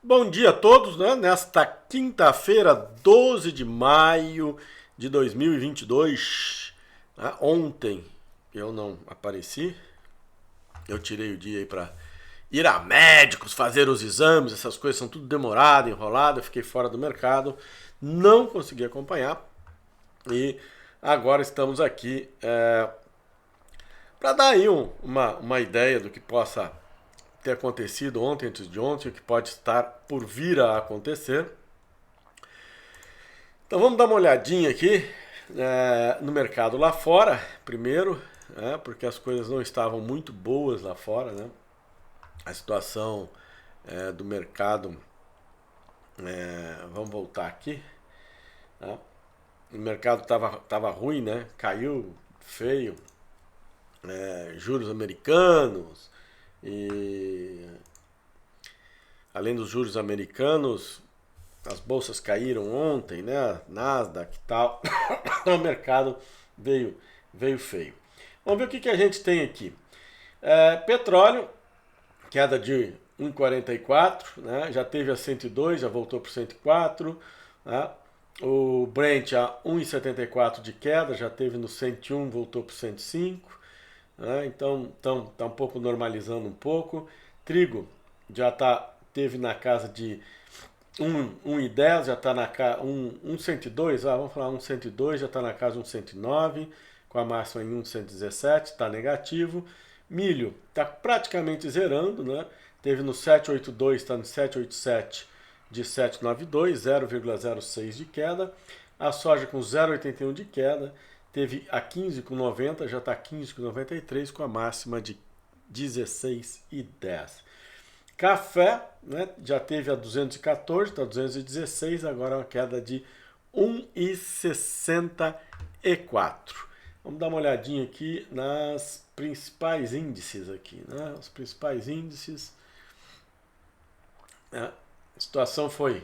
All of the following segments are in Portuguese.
Bom dia a todos, né? Nesta quinta-feira, 12 de maio de 2022. Né? Ontem eu não apareci, eu tirei o dia aí para ir a médicos, fazer os exames, essas coisas são tudo demorado, enrolado, eu fiquei fora do mercado, não consegui acompanhar e agora estamos aqui para dar aí uma ideia do que possa ter acontecido ontem, antes de ontem, o que pode estar por vir a acontecer. Então vamos dar uma olhadinha aqui no mercado lá fora, primeiro, porque as coisas não estavam muito boas lá fora, né? A situação do mercado, vamos voltar aqui, né? O mercado estava ruim, né? Caiu feio, juros americanos, e além dos juros americanos, as bolsas caíram ontem, né? Nasdaq e tal. O mercado veio feio. Vamos ver o que a gente tem aqui. Petróleo, queda de 1,44, né? Já teve a 102, já voltou para 104. Né? O Brent a 1,74 de queda, já teve no 101, voltou para 105. Né? Então está um pouco normalizando um pouco. Trigo já teve na casa de 1,10, já está na casa 1,102, vamos falar 1,102, já está na casa de 1,109, com a máxima em 1,117, está negativo. Milho está praticamente zerando, né? Teve no 782, está no 787 de 792, 0,06 de queda. A soja com 0,81 de queda. Teve a 15,90, já está 15,93 com a máxima de 16,10. Café, né, já teve a 214, está 216, agora uma queda de 1,64. Vamos dar uma olhadinha aqui nas principais índices aqui, né? Os principais índices. A situação foi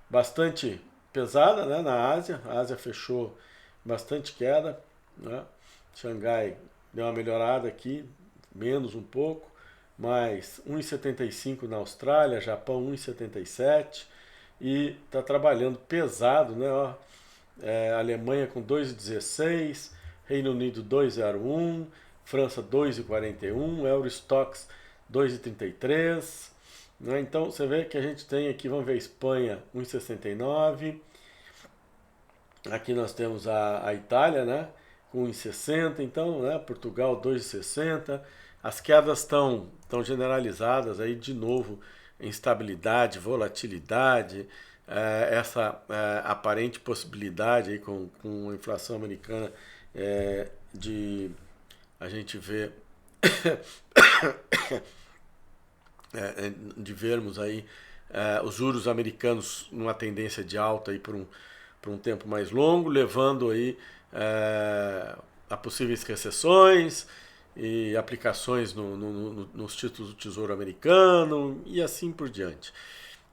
bastante pesada, né, na Ásia. A Ásia fechou bastante queda, né? Xangai deu uma melhorada aqui, menos um pouco, mas 1,75 na Austrália, Japão 1,77 e está trabalhando pesado, né? Ó, Alemanha com 2,16, Reino Unido 2,01, França 2,41, Eurostoxx 2,33. Né? Então você vê que a gente tem aqui, vamos ver, Espanha 1,69. Aqui nós temos a Itália, né, com 1,60, então, né, Portugal 2,60. As quedas estão generalizadas aí de novo, instabilidade, volatilidade, essa aparente possibilidade aí com a inflação americana de a gente ver de vermos aí os juros americanos numa tendência de alta aí por um tempo mais longo, levando aí a possíveis recessões e aplicações nos títulos do Tesouro Americano e assim por diante.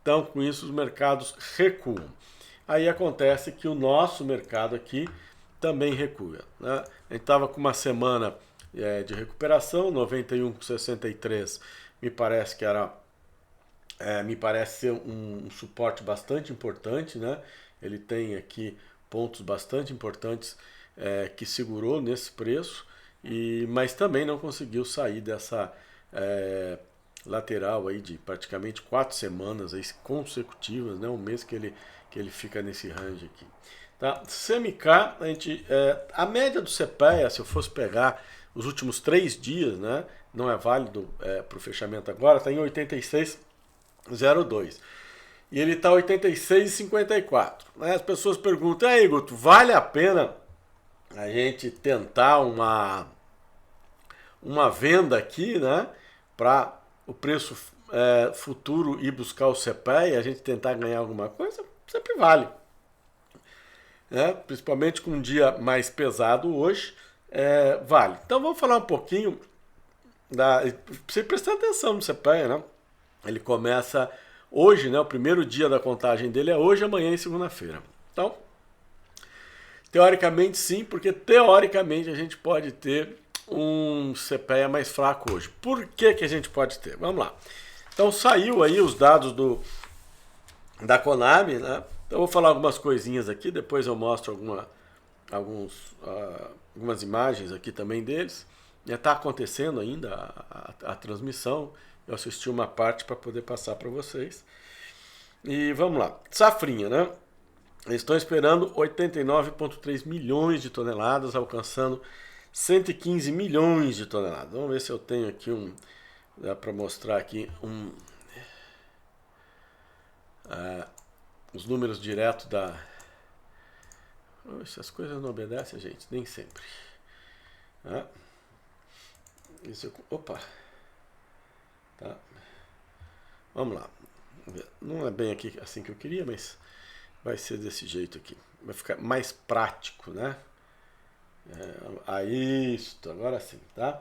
Então, com isso, os mercados recuam. Aí acontece que o nosso mercado aqui também recua. Né? A gente estava com uma semana de recuperação, 91,63 me parece que era me parece ser um suporte bastante importante, né? Ele tem aqui pontos bastante importantes que segurou nesse preço, mas também não conseguiu sair dessa lateral aí de praticamente 4 semanas aí consecutivas, né? Um mês que ele fica nesse range aqui. Tá? CMK, a média do CPEA, se eu fosse pegar os últimos 3 dias, né? Não é válido para o fechamento agora, está em 86,02. E ele está 86,54. Né? As pessoas perguntam, aí Guto, vale a pena a gente tentar uma venda aqui, né? Para o preço futuro ir buscar o CPEA e a gente tentar ganhar alguma coisa? Sempre vale. Né? Principalmente com um dia mais pesado hoje, vale. Então vamos falar um pouquinho você prestar atenção no CPEA, né? Ele começa hoje, né? O primeiro dia da contagem dele é hoje, amanhã e segunda-feira. Então, teoricamente sim, porque teoricamente a gente pode ter um CPEA mais fraco hoje. Por que a gente pode ter? Vamos lá. Então saiu aí os dados da Conab, né? Então eu vou falar algumas coisinhas aqui, depois eu mostro algumas imagens aqui também deles. Está acontecendo ainda a transmissão, eu assisti uma parte para poder passar para vocês. E vamos lá, safrinha, né? Eles estão esperando 89,3 milhões de toneladas, alcançando 115 milhões de toneladas. Vamos ver se eu tenho aqui dá para mostrar aqui os números diretos da... Essas coisas não obedecem, gente, nem sempre. Opa! Tá. Vamos lá. Não é bem aqui assim que eu queria, mas vai ser desse jeito aqui. Vai ficar mais prático, né? Isso, agora sim, tá?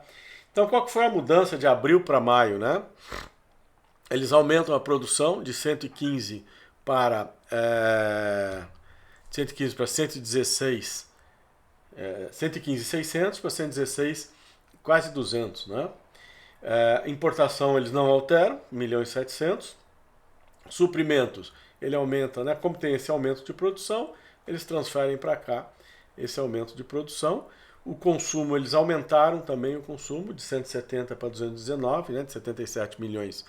Então, qual que foi a mudança de abril para maio, né? Eles aumentam a produção de 115 para 116, 115,600 para 116, quase 200, né? Importação eles não alteram, 1.700.000. Suprimentos, ele aumenta, né? Como tem esse aumento de produção, eles transferem para cá esse aumento de produção. O consumo, eles aumentaram também o consumo de 170 para 219, né? De 77 milhões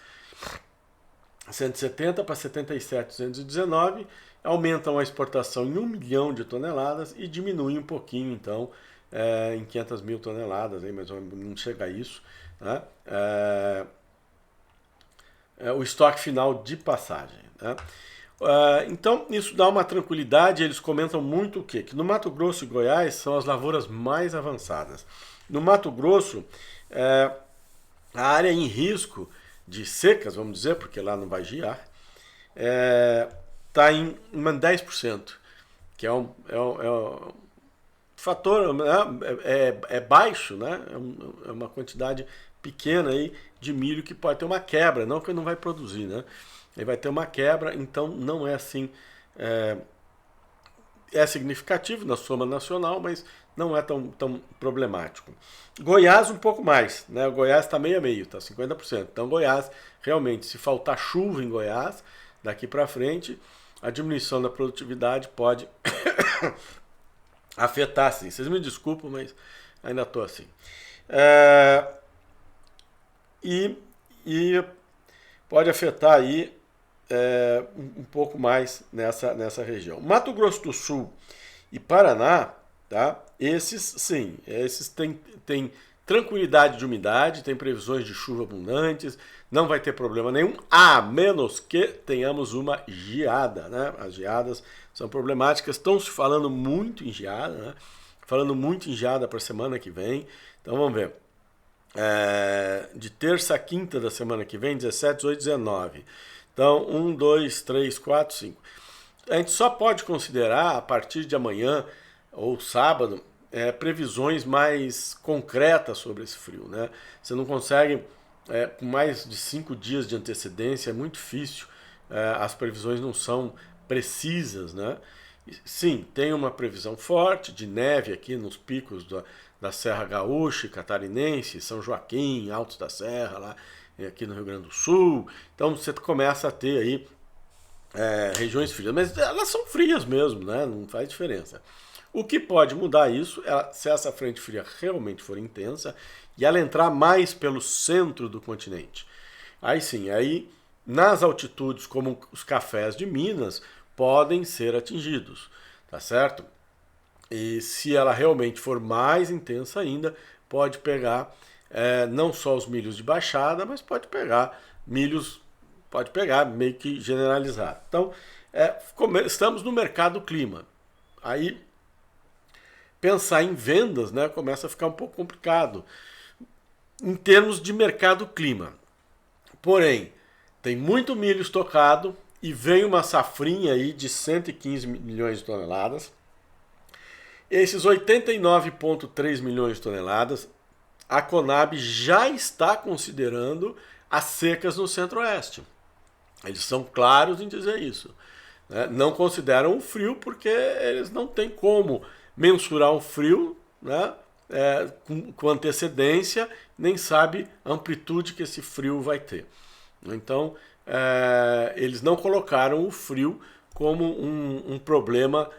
170 para 77 219. Aumentam a exportação em 1 milhão de toneladas e diminuem um pouquinho, então, em 500 mil toneladas, mas não chega a isso, né? O estoque final de passagem, né? Então, isso dá uma tranquilidade. Eles comentam muito o quê? Que no Mato Grosso e Goiás são as lavouras mais avançadas. No Mato Grosso, a área em risco de secas, vamos dizer, porque lá não vai gear, está em 10%, que é um fator, né? É baixo, né? É uma quantidade pequena aí de milho que pode ter uma quebra, não que ele não vai produzir, né? Ele vai ter uma quebra, então não é assim, é significativo na soma nacional, mas não é tão problemático. Goiás um pouco mais, né? O Goiás está meio a meio, está 50%. Então Goiás, realmente, se faltar chuva em Goiás, daqui para frente, a diminuição da produtividade pode afetar, sim. Vocês me desculpam, mas ainda estou assim. E pode afetar aí um pouco mais nessa região. Mato Grosso do Sul e Paraná, tá? Esses têm tranquilidade de umidade, tem previsões de chuva abundantes, não vai ter problema nenhum, a menos que tenhamos uma geada, né? As geadas são problemáticas, estão se falando muito em geada, né? Falando muito em geada para a semana que vem, então vamos ver. De terça a quinta da semana que vem, 17, 18, 19. Então, 1, 2, 3, 4, 5. A gente só pode considerar, a partir de amanhã ou sábado, previsões mais concretas sobre esse frio, né? Você não consegue, com mais de 5 dias de antecedência, é muito difícil, as previsões não são precisas, né? Sim, tem uma previsão forte de neve aqui nos picos da Serra Gaúcha, Catarinense, São Joaquim, Altos da Serra, lá aqui no Rio Grande do Sul. Então você começa a ter aí regiões frias, mas elas são frias mesmo, né? Não faz diferença. O que pode mudar isso é se essa frente fria realmente for intensa e ela entrar mais pelo centro do continente. Aí sim, aí nas altitudes como os cafés de Minas podem ser atingidos, tá certo? E se ela realmente for mais intensa ainda, pode pegar não só os milhos de baixada, mas pode pegar meio que generalizado. Então, estamos no mercado clima. Aí, pensar em vendas, né, começa a ficar um pouco complicado em termos de mercado clima. Porém, tem muito milho estocado e vem uma safrinha aí de 115 milhões de toneladas. Esses 89,3 milhões de toneladas, a Conab já está considerando as secas no Centro-Oeste. Eles são claros em dizer isso, né? Não consideram o frio porque eles não têm como mensurar o frio, né, com antecedência, nem sabe a amplitude que esse frio vai ter. Então, eles não colocaram o frio como um problema,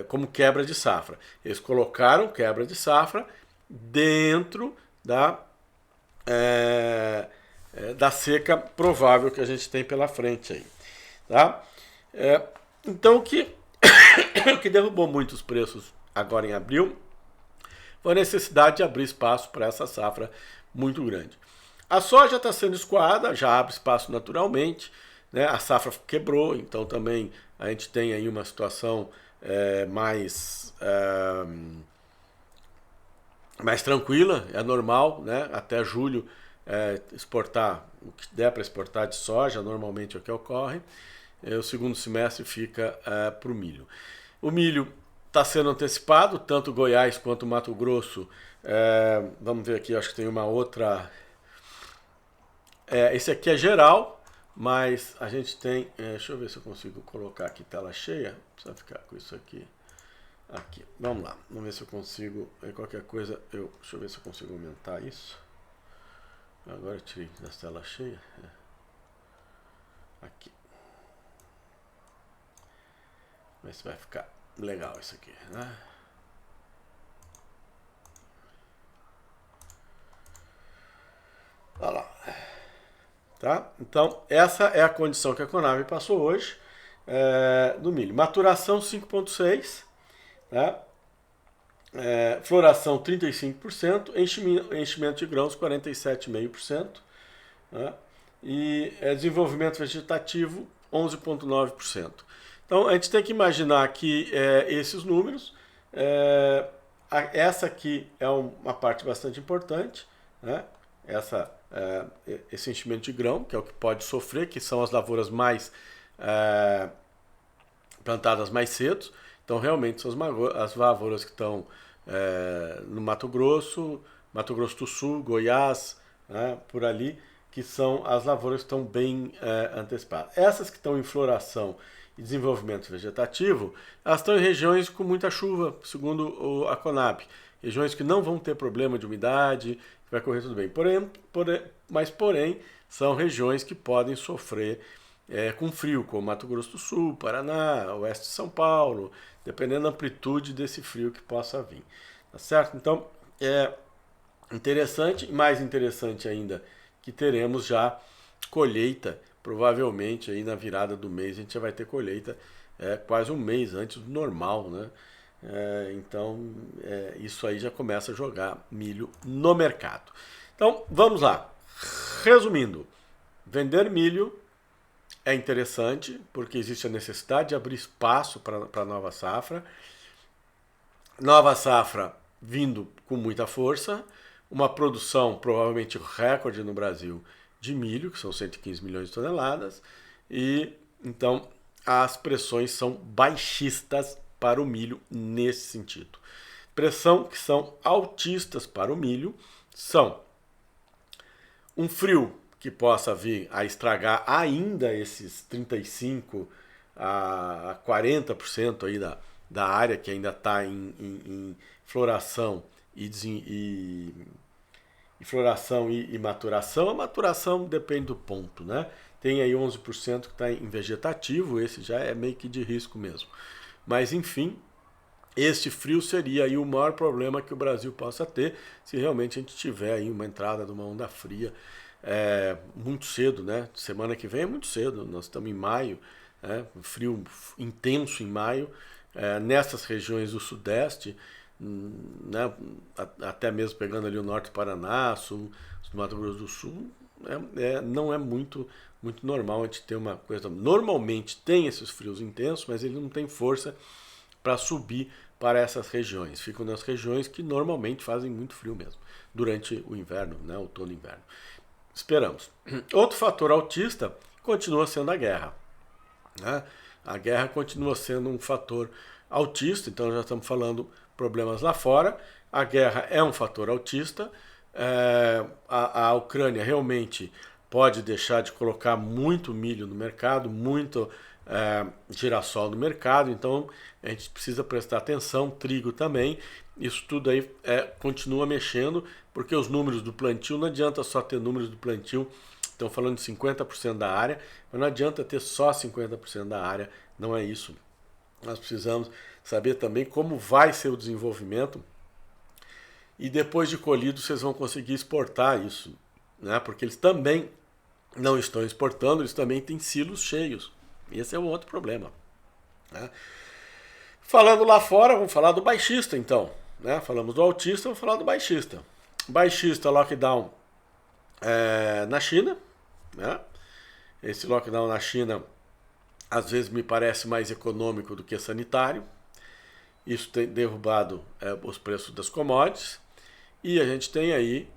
como quebra de safra. Eles colocaram quebra de safra dentro da seca provável que a gente tem pela frente aí. Tá? Então, o que derrubou muitos preços agora em abril foi a necessidade de abrir espaço para essa safra muito grande. A soja está sendo escoada, já abre espaço naturalmente, né? A safra quebrou, então também a gente tem aí uma situação mais tranquila, é normal, né? Até julho exportar o que der para exportar de soja, normalmente é o que ocorre. O segundo semestre fica para o milho. O milho está sendo antecipado, tanto Goiás quanto Mato Grosso. Vamos ver aqui, acho que tem uma outra. Esse aqui é geral, mas a gente tem. Deixa eu ver se eu consigo colocar aqui tela cheia. Precisa ficar com isso aqui. Aqui, vamos lá. Vamos ver se eu consigo. Qualquer coisa, deixa eu ver se eu consigo aumentar isso. Agora eu tirei da tela cheia. Aqui. Ver se vai ficar legal isso aqui, né? Olha lá. Tá? Então, essa é a condição que a Conab passou hoje no milho. Maturação 5,6%, tá? Floração 35%, enchimento de grãos 47,5%, tá? E desenvolvimento vegetativo 11,9%. Então, a gente tem que imaginar que esses números, essa aqui é uma parte bastante importante, né? Esse enchimento de grão, que é o que pode sofrer, que são as lavouras mais plantadas mais cedo. Então, realmente, são as lavouras que estão no Mato Grosso do Sul, Goiás, né, por ali, que são as lavouras que estão bem antecipadas. Essas que estão em floração e desenvolvimento vegetativo, elas estão em regiões com muita chuva, segundo a Conab. Regiões que não vão ter problema de umidade, que vai correr tudo bem. Porém, são regiões que podem sofrer com frio, como Mato Grosso do Sul, Paraná, oeste de São Paulo, dependendo da amplitude desse frio que possa vir. Tá certo? Então, é interessante, mais interessante ainda, que teremos já colheita, provavelmente aí na virada do mês a gente já vai ter colheita quase um mês antes do normal, né? Então, isso aí já começa a jogar milho no mercado. Então, vamos lá. Resumindo, vender milho é interessante, porque existe a necessidade de abrir espaço para a nova safra. Nova safra vindo com muita força, uma produção provavelmente recorde no Brasil de milho, que são 115 milhões de toneladas, e então as pressões são baixistas para o milho nesse sentido. Pressão que são altistas para o milho são um frio que possa vir a estragar ainda esses 35% a 40% aí da área que ainda está em floração floração e maturação. A maturação depende do ponto, né? Tem aí 11% que está em vegetativo, esse já é meio que de risco mesmo. Mas enfim, este frio seria aí o maior problema que o Brasil possa ter se realmente a gente tiver aí uma entrada de uma onda fria muito cedo, né? Semana que vem é muito cedo, nós estamos em maio, frio intenso em maio, nessas regiões do Sudeste, né? Até mesmo pegando ali o norte do Paraná, sul do Mato Grosso do Sul, não é muito normal a gente ter uma coisa. Normalmente tem esses frios intensos, mas ele não tem força para subir para essas regiões. Ficam nas regiões que normalmente fazem muito frio mesmo, durante o inverno, né? Outono e inverno. Esperamos. Outro fator altista continua sendo a guerra, né? A guerra continua sendo um fator altista, então já estamos falando problemas lá fora. A guerra é um fator altista. A Ucrânia realmente pode deixar de colocar muito milho no mercado, muito girassol no mercado, então a gente precisa prestar atenção, trigo também. Isso tudo aí continua mexendo, porque os números do plantio, não adianta só ter números do plantio estão falando de 50% da área, mas não adianta ter só 50% da área, não é isso. Nós precisamos saber também como vai ser o desenvolvimento e depois de colhido vocês vão conseguir exportar isso, né? Porque eles também não estão exportando, eles também têm silos cheios. Esse é um outro problema, né? Falando lá fora, vamos falar do baixista então, né? Falamos do altista, vamos falar do baixista. Baixista, lockdown na China, né? Esse lockdown na China às vezes me parece mais econômico do que sanitário. Isso tem derrubado os preços das commodities. E a gente tem aí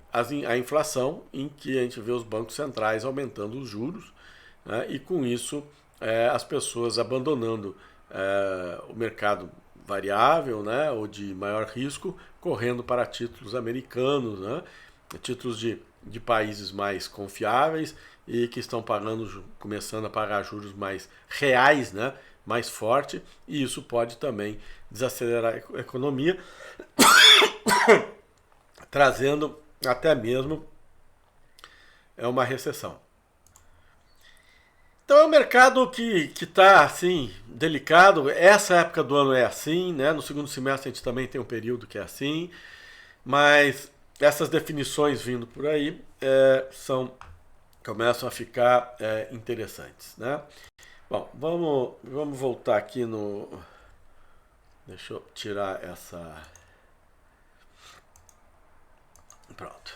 a inflação, em que a gente vê os bancos centrais aumentando os juros, né? E com isso as pessoas abandonando o mercado variável, né? Ou de maior risco, correndo para títulos americanos, né? Títulos de países mais confiáveis e que estão começando a pagar juros mais reais, né? Mais forte, e isso pode também desacelerar a economia, trazendo até mesmo uma recessão. Então é um mercado que está assim, delicado. Essa época do ano é assim, né? No segundo semestre a gente também tem um período que é assim, mas essas definições vindo por aí começam a ficar interessantes, né? Bom, vamos voltar aqui no... Deixa eu tirar essa... Pronto.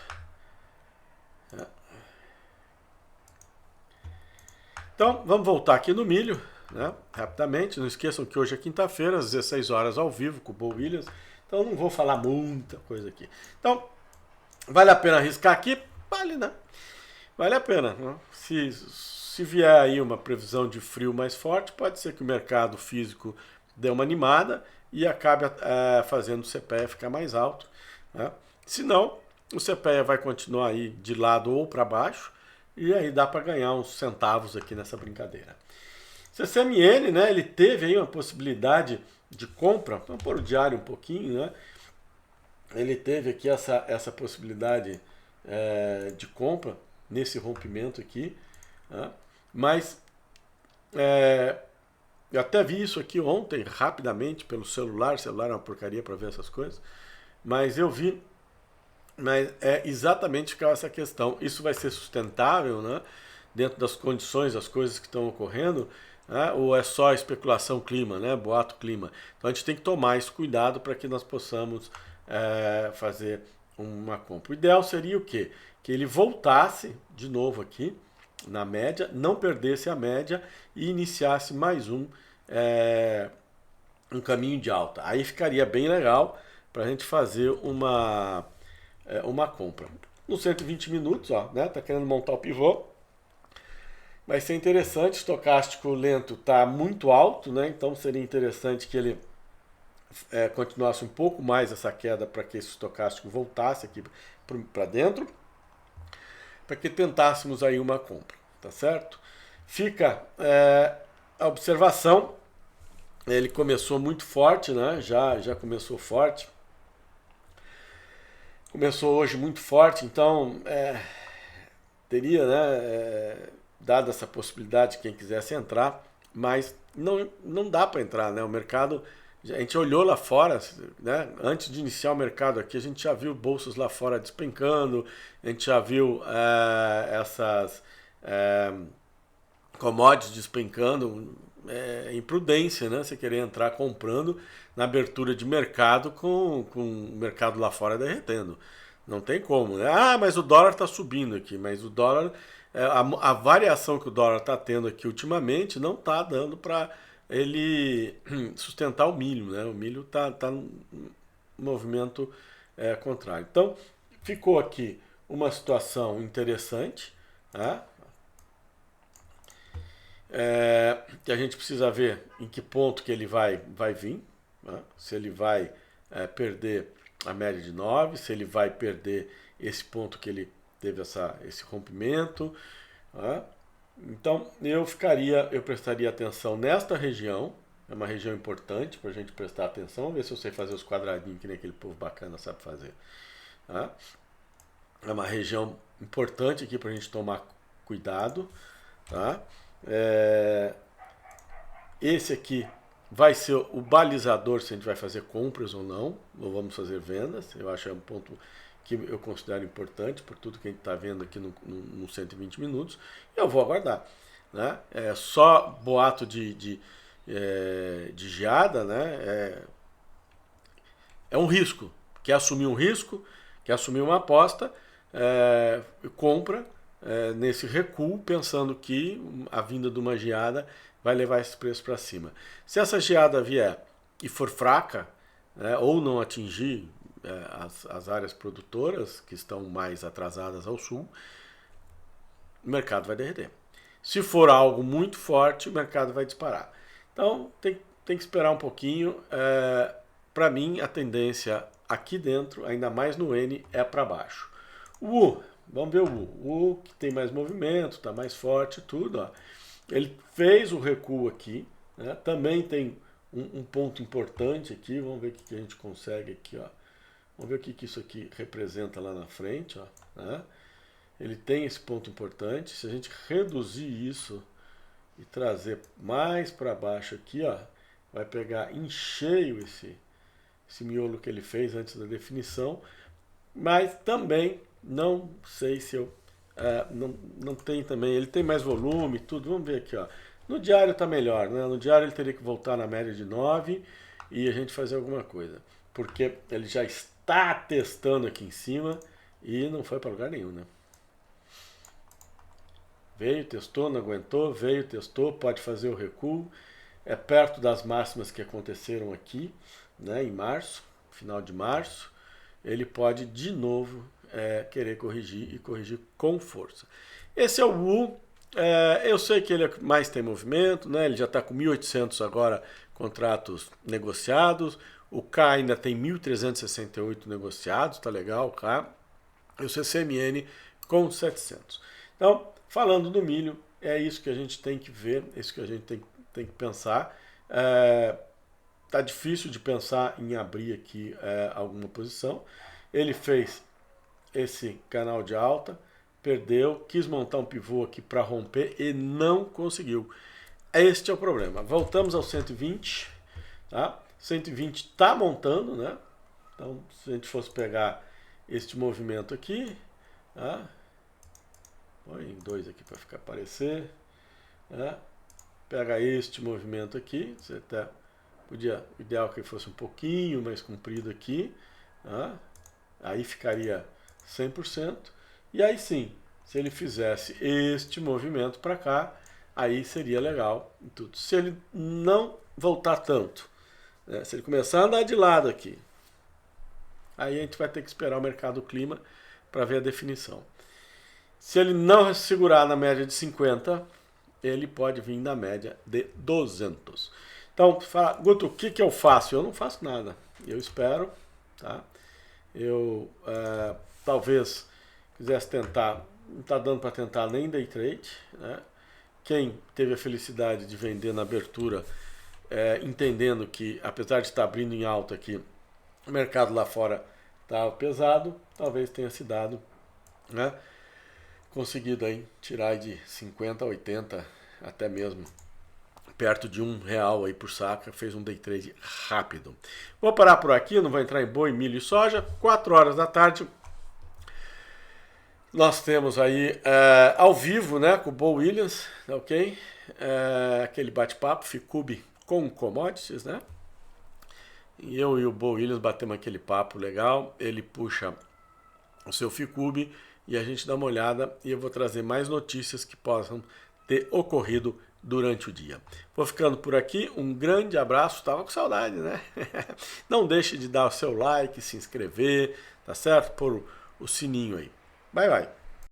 Então, vamos voltar aqui no milho, né? Rapidamente. Não esqueçam que hoje é quinta-feira, às 16 horas ao vivo, com o Bo Williams. Então, não vou falar muita coisa aqui. Então, vale a pena arriscar aqui? Vale, né? Vale a pena, né? Se vier aí uma previsão de frio mais forte, pode ser que o mercado físico dê uma animada e acabe fazendo o CPEA ficar mais alto, né? Se não, o CPEA vai continuar aí de lado ou para baixo, e aí dá para ganhar uns centavos aqui nessa brincadeira. CCMN, né, ele teve aí uma possibilidade de compra, vamos pôr o diário um pouquinho, né? Ele teve aqui essa possibilidade de compra nesse rompimento aqui, né? Mas eu até vi isso aqui ontem, rapidamente, pelo celular. O celular é uma porcaria para ver essas coisas, mas eu vi. Mas é exatamente essa questão. Isso vai ser sustentável, né? Dentro das condições, das coisas que estão ocorrendo, né? Ou é só especulação clima, né? Boato clima. Então a gente tem que tomar esse cuidado para que nós possamos fazer uma compra. O ideal seria o quê? Que ele voltasse de novo aqui na média, não perdesse a média e iniciasse mais um caminho de alta. Aí ficaria bem legal para a gente fazer uma compra. Nos 120 minutos, ó, né? Tá querendo montar o pivô. Vai ser interessante. O estocástico lento está muito alto, né? Então seria interessante que ele continuasse um pouco mais essa queda para que esse estocástico voltasse aqui para dentro, para que tentássemos aí uma compra, tá certo? Fica a observação. Ele começou muito forte, né? Já começou forte. Começou hoje muito forte, então teria, né, dado essa possibilidade quem quisesse entrar, mas não dá para entrar, né? O mercado, a gente olhou lá fora, né? Antes de iniciar o mercado aqui, a gente já viu bolsas lá fora despencando, a gente já viu essas commodities despencando. Imprudência, né? Você querer entrar comprando na abertura de mercado com o mercado lá fora derretendo. Não tem como, né? Ah, mas o dólar está subindo aqui. Mas o dólar, a variação que o dólar está tendo aqui ultimamente não está dando para ele sustentar o milho, né? O milho está num movimento contrário. Então, ficou aqui uma situação interessante, tá? Que a gente precisa ver em que ponto que ele vai vir, né? Se ele vai perder a média de 9, se ele vai perder esse ponto que ele teve esse rompimento, né? Então eu prestaria atenção nesta região. É uma região importante para a gente prestar atenção. Vamos ver se eu sei fazer os quadradinhos que nem aquele povo bacana sabe fazer, né? É uma região importante aqui para a gente tomar cuidado, tá? Esse aqui vai ser o balizador se a gente vai fazer compras ou não, ou vamos fazer vendas. Eu acho que é um ponto que eu considero importante por tudo que a gente está vendo aqui no 120 minutos. Eu vou aguardar, né? É só boato de geada, né? É um risco. Quer assumir um risco, quer assumir uma aposta, compra nesse recuo, pensando que a vinda de uma geada vai levar esse preço para cima. Se essa geada vier e for fraca, ou não atingir as áreas produtoras que estão mais atrasadas ao sul, o mercado vai derreter. Se for algo muito forte, o mercado vai disparar. Então tem que esperar um pouquinho. Para mim, a tendência aqui dentro, ainda mais no N, é para baixo. O U, vamos ver o U. O U que tem mais movimento, está mais forte, tudo. Ó. Ele fez o recuo aqui, né? Também tem um ponto importante aqui. Vamos ver o que a gente consegue aqui. Ó. Vamos ver o que isso aqui representa lá na frente. Ó, né? Ele tem esse ponto importante. Se a gente reduzir isso e trazer mais para baixo aqui, ó, vai pegar em cheio esse miolo que ele fez antes da definição, mas também não sei se eu não tem também, ele tem mais volume, tudo, vamos ver aqui, ó. No diário tá melhor, né? No diário ele teria que voltar na média de 9 e a gente fazer alguma coisa, porque ele já está testando aqui em cima e não foi para lugar nenhum, né? Veio, testou, não aguentou, veio, testou, pode fazer o recuo, é perto das máximas que aconteceram aqui, né, em março, final de março, ele pode de novo querer corrigir e corrigir com força. Esse é o U, eu sei que ele mais tem movimento, né, ele já está com 1.800 agora contratos negociados, o K ainda tem 1.368 negociados, tá legal o K, e o CCMN com 700. Então, falando do milho, é isso que a gente tem que ver, é isso que a gente tem que pensar. Tá difícil de pensar em abrir aqui alguma posição. Ele fez esse canal de alta, perdeu, quis montar um pivô aqui para romper e não conseguiu. Este é o problema. Voltamos ao 120, tá? 120 está montando, né? Então, se a gente fosse pegar este movimento aqui, tá? Põe em 2 aqui para ficar aparecer, tá? Pega este movimento aqui, você até podia, o ideal é que ele fosse um pouquinho mais comprido aqui, tá? Aí ficaria 100%, e aí sim, se ele fizesse este movimento para cá, aí seria legal em tudo. Se ele não voltar tanto, né? Se ele começar a andar de lado aqui, aí a gente vai ter que esperar o mercado clima para ver a definição. Se ele não segurar na média de 50, ele pode vir na média de 200. Então, fala, Guto, o que eu faço? Eu não faço nada. Eu espero, tá? Eu talvez quisesse tentar, não está dando para tentar nem day trade, né? Quem teve a felicidade de vender na abertura, entendendo que, apesar de estar abrindo em alta aqui, o mercado lá fora estava pesado, talvez tenha se dado, né? Conseguido aí tirar de 50 a 80, até mesmo perto de R$1 aí por saca, fez um day trade rápido. Vou parar por aqui, não vou entrar em boi, milho e soja. 4 horas da tarde, nós temos aí ao vivo, né, com o Bo Williams, ok? Aquele bate-papo, Ficube com commodities, né? E eu e o Bo Williams batemos aquele papo legal, ele puxa o seu Ficube e a gente dá uma olhada e eu vou trazer mais notícias que possam ter ocorrido durante o dia. Vou ficando por aqui, um grande abraço, estava com saudade, né? Não deixe de dar o seu like, se inscrever, tá certo? Pôr o sininho aí. Bye, bye.